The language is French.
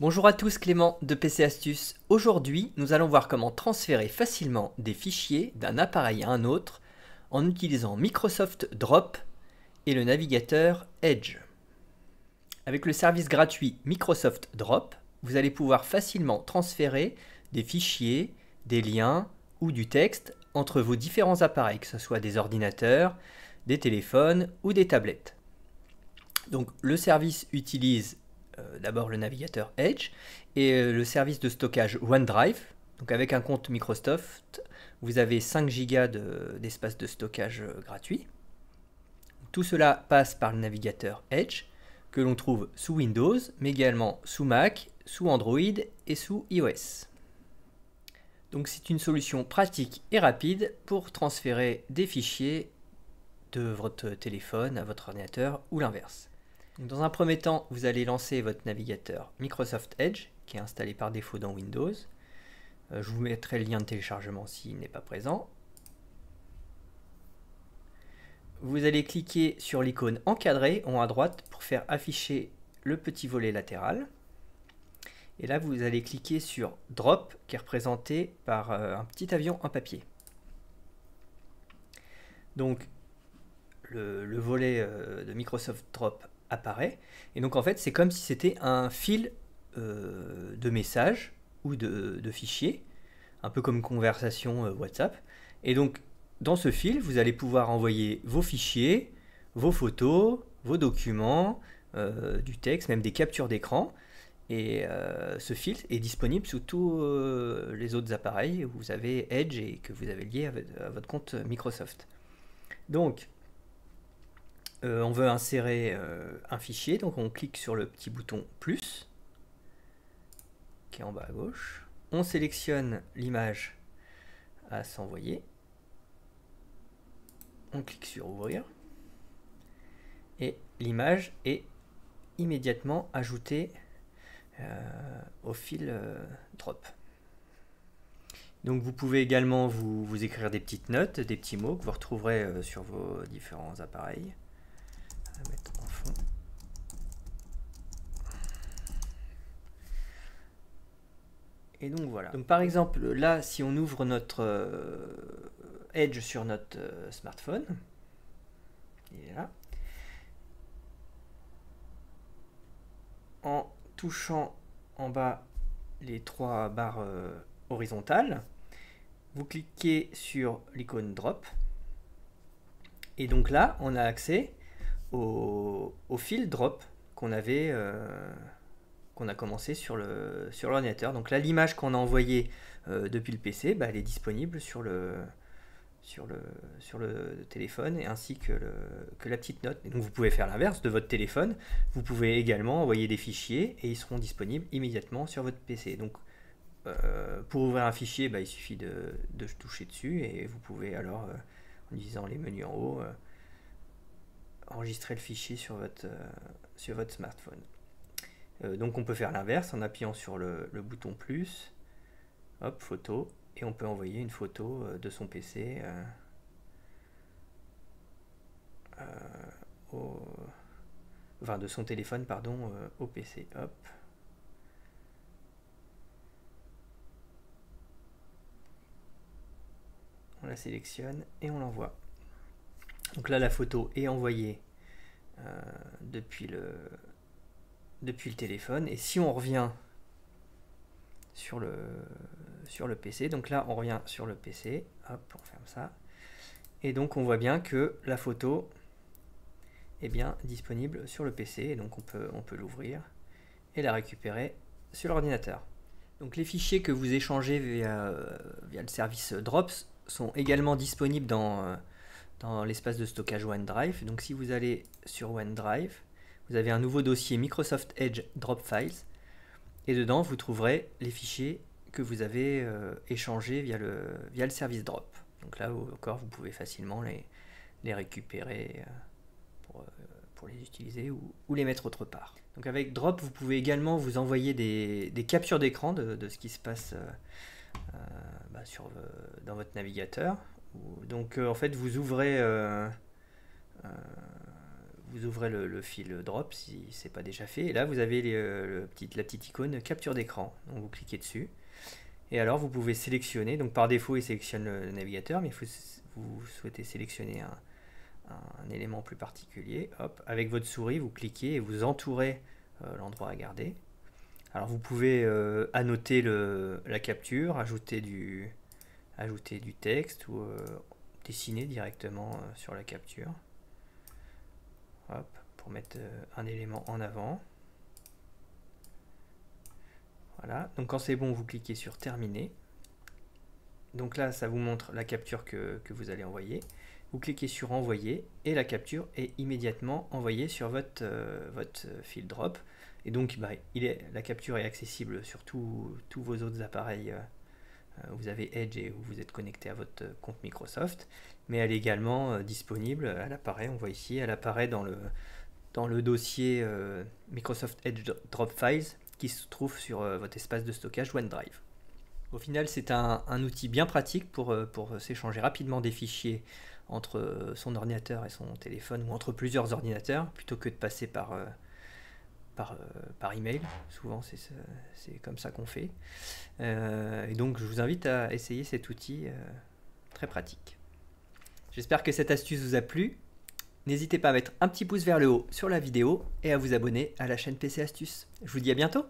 Bonjour à tous, Clément de PC Astuces. Aujourd'hui, nous allons voir comment transférer facilement des fichiers d'un appareil à un autre en utilisant Microsoft Drop et le navigateur Edge. Avec le service gratuit Microsoft Drop, vous allez pouvoir facilement transférer des fichiers, des liens ou du texte entre vos différents appareils, que ce soit des ordinateurs, des téléphones ou des tablettes. Donc le service utilise d'abord le navigateur Edge et le service de stockage OneDrive. Donc avec un compte Microsoft, vous avez 5 Go d'espace de stockage gratuit. Tout cela passe par le navigateur Edge que l'on trouve sous Windows, mais également sous Mac, sous Android et sous iOS. Donc c'est une solution pratique et rapide pour transférer des fichiers de votre téléphone à votre ordinateur ou l'inverse. Dans un premier temps, vous allez lancer votre navigateur Microsoft Edge, qui est installé par défaut dans Windows. Je vous mettrai le lien de téléchargement s'il n'est pas présent. Vous allez cliquer sur l'icône encadrée en haut à droite pour faire afficher le petit volet latéral. Et là, vous allez cliquer sur Drop, qui est représenté par un petit avion en papier. Donc, le volet de Microsoft Drop apparaît. Et donc, en fait, c'est comme si c'était un fil de messages ou de fichiers, un peu comme une conversation WhatsApp. Et donc, dans ce fil, vous allez pouvoir envoyer vos fichiers, vos photos, vos documents, du texte, même des captures d'écran. Et ce fil est disponible sous tous les autres appareils où vous avez Edge et que vous avez lié à votre compte Microsoft. Donc, on veut insérer un fichier, donc on clique sur le petit bouton plus qui est en bas à gauche. On sélectionne l'image à s'envoyer. On clique sur ouvrir. Et l'image est immédiatement ajoutée au fil Drop. Donc vous pouvez également vous écrire des petites notes, des petits mots que vous retrouverez sur vos différents appareils. On va mettre en fond. Et donc voilà. Donc par exemple, là, si on ouvre notre Edge sur notre smartphone, il est là. En touchant en bas les trois barres horizontales, vous cliquez sur l'icône Drop. Et donc là, on a accès au fil Drop qu'on avait qu'on a commencé sur l'ordinateur. Donc là, l'image qu'on a envoyée depuis le PC, elle est disponible sur le téléphone, et ainsi que la petite note. Et donc vous pouvez faire l'inverse de votre téléphone. Vous pouvez également envoyer des fichiers et ils seront disponibles immédiatement sur votre PC. Donc pour ouvrir un fichier, il suffit de toucher dessus et vous pouvez alors, en utilisant les menus en haut, enregistrer le fichier sur votre smartphone. Donc on peut faire l'inverse en appuyant sur le bouton plus, hop, photo, et on peut envoyer une photo de son PC de son téléphone, pardon, au PC. Hop. On la sélectionne et on l'envoie. Donc là, la photo est envoyée depuis le téléphone. Et si on revient sur le PC, donc là on revient sur le PC, hop, on ferme ça, et donc on voit bien que la photo est bien disponible sur le PC, et donc on peut l'ouvrir et la récupérer sur l'ordinateur. Donc les fichiers que vous échangez via le service Drops sont également disponibles dans l'espace de stockage OneDrive. Donc si vous allez sur OneDrive, vous avez un nouveau dossier Microsoft Edge Drop Files, et dedans vous trouverez les fichiers que vous avez échangés via le service Drop. Donc là encore, vous pouvez facilement les récupérer pour les utiliser ou les mettre autre part. Donc avec Drop, vous pouvez également vous envoyer des captures d'écran de ce qui se passe dans votre navigateur. Donc en fait, vous ouvrez vous ouvrez le fil Drop si ce n'est pas déjà fait. Et là, vous avez la petite icône capture d'écran. Donc vous cliquez dessus. Et alors, vous pouvez sélectionner. Donc par défaut, il sélectionne le navigateur, mais vous souhaitez sélectionner un élément plus particulier. Hop, avec votre souris, vous cliquez et vous entourez l'endroit à garder. Alors vous pouvez annoter la capture, ajouter du texte ou dessiner directement sur la capture. Hop, pour mettre un élément en avant. Voilà, donc quand c'est bon, vous cliquez sur terminer. Donc là, ça vous montre la capture que vous allez envoyer. Vous cliquez sur envoyer et la capture est immédiatement envoyée sur votre fil Drop. Et donc la capture est accessible sur tous vos autres appareils. Vous avez Edge et vous êtes connecté à votre compte Microsoft. Mais elle est également disponible, elle apparaît, on voit ici, elle apparaît dans le dossier Microsoft Edge Drop Files qui se trouve sur votre espace de stockage OneDrive. Au final, c'est un outil bien pratique pour s'échanger rapidement des fichiers entre son ordinateur et son téléphone ou entre plusieurs ordinateurs plutôt que de passer par email. Souvent, c'est comme ça qu'on fait. Et donc, je vous invite à essayer cet outil très pratique. J'espère que cette astuce vous a plu. N'hésitez pas à mettre un petit pouce vers le haut sur la vidéo et à vous abonner à la chaîne PC Astuces. Je vous dis à bientôt.